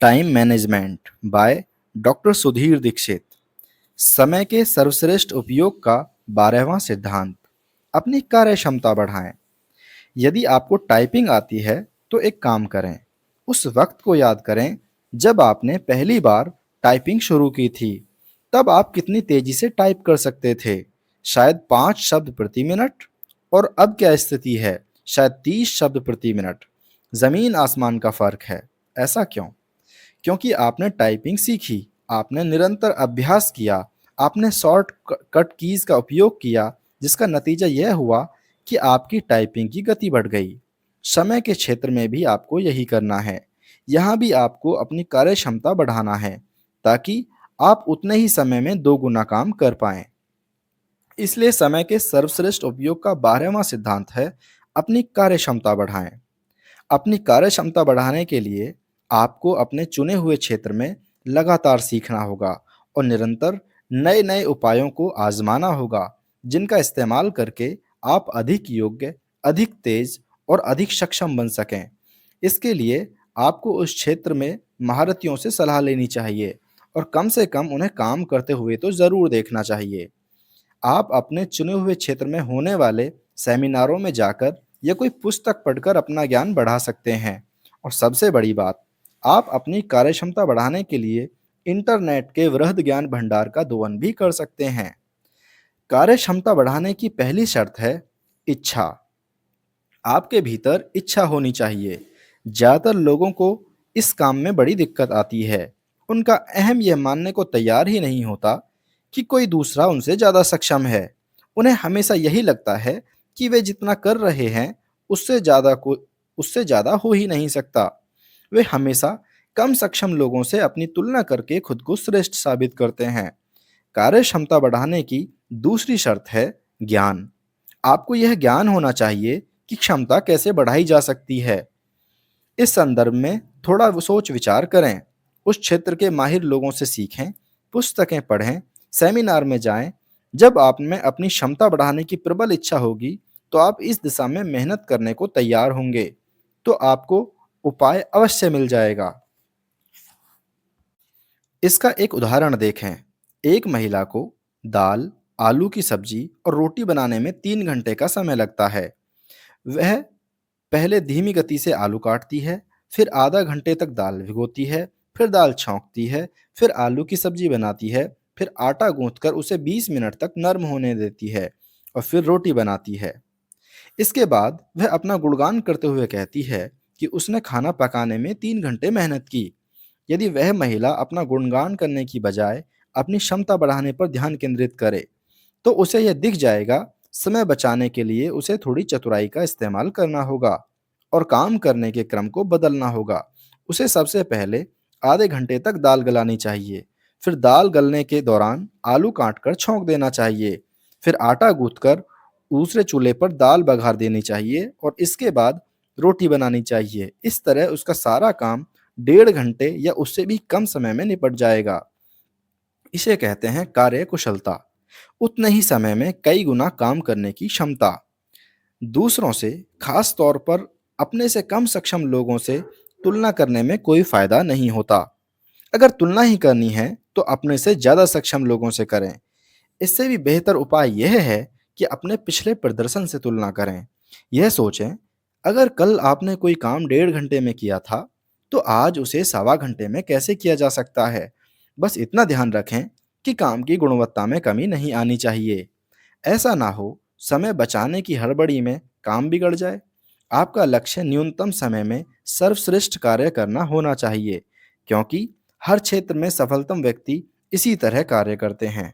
Time management by doctor Sudhir Dixit. समय के सर्वश्रेष्ठ उपयोग का 12वां सिद्धांत। अपनी कार्य क्षमता बढ़ाएं। यदि आपको टाइपिंग आती है तो एक काम करें, उस वक्त को याद करें जब आपने पहली बार टाइपिंग शुरू की थी। तब आप कितनी तेजी से टाइप कर सकते थे? शायद 5 शब्द प्रति मिनट। और अब क्या स्थिति है? शायद 30 शब्द प्रति मिनट। जमीन आसमान का फर्क है। ऐसा क्यों? क्योंकि आपने टाइपिंग सीखी, आपने निरंतर अभ्यास किया, आपने शॉर्ट कट कीज का उपयोग किया, जिसका नतीजा यह हुआ कि आपकी टाइपिंग की गति बढ़ गई। समय के क्षेत्र में भी आपको यही करना है। यहाँ भी आपको अपनी कार्य क्षमता बढ़ाना है, ताकि आप उतने ही समय में 2 गुना काम कर पाएं। इसलिए समय के सर्वश्रेष्ठ उपयोग का 12वां सिद्धांत है, अपनी कार्य क्षमता बढ़ाएं। अपनी कार्य क्षमता बढ़ाने के लिए आपको अपने चुने हुए क्षेत्र में लगातार सीखना होगा और निरंतर नए नए उपायों को आजमाना होगा, जिनका इस्तेमाल करके आप अधिक योग्य, अधिक तेज और अधिक सक्षम बन सकें। इसके लिए आपको उस क्षेत्र में महारथियों से सलाह लेनी चाहिए और कम से कम उन्हें काम करते हुए तो ज़रूर देखना चाहिए। आप अपने चुने हुए क्षेत्र में होने वाले सेमिनारों में जाकर या कोई पुस्तक पढ़कर अपना ज्ञान बढ़ा सकते हैं। और सबसे बड़ी बात, आप अपनी कार्यक्षमता बढ़ाने के लिए इंटरनेट के वृहद ज्ञान भंडार का दोहन भी कर सकते हैं। कार्यक्षमता बढ़ाने की पहली शर्त है इच्छा। आपके भीतर इच्छा होनी चाहिए। ज़्यादातर लोगों को इस काम में बड़ी दिक्कत आती है। उनका अहम यह मानने को तैयार ही नहीं होता कि कोई दूसरा उनसे ज़्यादा सक्षम है। उन्हें हमेशा यही लगता है कि वे जितना कर रहे हैं उससे ज़्यादा को उससे ज़्यादा हो ही नहीं सकता। वे हमेशा कम सक्षम लोगों से अपनी तुलना करके खुद को श्रेष्ठ साबित करते हैं। कार्य क्षमता बढ़ाने की दूसरी शर्त है ज्ञान। आपको यह ज्ञान होना चाहिए कि क्षमता कैसे बढ़ाई जा सकती है। इस संदर्भ में थोड़ा सोच विचार करें। उस क्षेत्र के माहिर लोगों से सीखें, पुस्तकें पढ़ें, सेमिनार में जाएं। जब आप में अपनी क्षमता बढ़ाने की प्रबल इच्छा होगी, तो आप इस दिशा में मेहनत करने को तैयार होंगे। तो आपको उपाय अवश्य मिल जाएगा। इसका एक उदाहरण देखें। एक महिला को दाल, आलू की सब्जी और रोटी बनाने में 3 घंटे का समय लगता है। वह पहले धीमी गति से आलू काटती है, फिर आधा घंटे तक दाल भिगोती है, फिर दाल छौंकती है, फिर आलू की सब्जी बनाती है, फिर आटा गूंथकर उसे 20 मिनट तक नरम होने देती है और फिर रोटी बनाती है। इसके बाद वह अपना गुणगान करते हुए कहती है कि उसने खाना पकाने में 3 घंटे मेहनत की। यदि वह महिला अपना गुणगान करने की बजाय अपनी क्षमता बढ़ाने पर ध्यान केंद्रित करे, तो उसे यह दिख जाएगा, समय बचाने के लिए उसे थोड़ी चतुराई का इस्तेमाल करना होगा और काम करने के क्रम को बदलना होगा। उसे सबसे पहले आधे घंटे तक दाल गलानी चाहिए, फिर दाल गलने के दौरान आलू काटकर छौंक देना चाहिए, फिर आटा गूंथकर दूसरे चूल्हे पर दाल बघार देनी चाहिए और इसके बाद रोटी बनानी चाहिए। इस तरह उसका सारा काम 1.5 घंटे या उससे भी कम समय में निपट जाएगा। इसे कहते हैं कार्य कुशलता। उतने ही समय में कई गुना काम करने की क्षमता। दूसरों से, खास तौर पर अपने से कम सक्षम लोगों से तुलना करने में कोई फायदा नहीं होता। अगर तुलना ही करनी है तो अपने से ज्यादा सक्षम लोगों से करें। इससे भी बेहतर उपाय यह है कि अपने पिछले प्रदर्शन से तुलना करें। यह सोचें, अगर कल आपने कोई काम 1.5 घंटे में किया था, तो आज उसे 1.25 घंटे में कैसे किया जा सकता है। बस इतना ध्यान रखें कि काम की गुणवत्ता में कमी नहीं आनी चाहिए। ऐसा ना हो समय बचाने की हड़बड़ी में काम बिगड़ जाए। आपका लक्ष्य न्यूनतम समय में सर्वश्रेष्ठ कार्य करना होना चाहिए, क्योंकि हर क्षेत्र में सफलतम व्यक्ति इसी तरह कार्य करते हैं।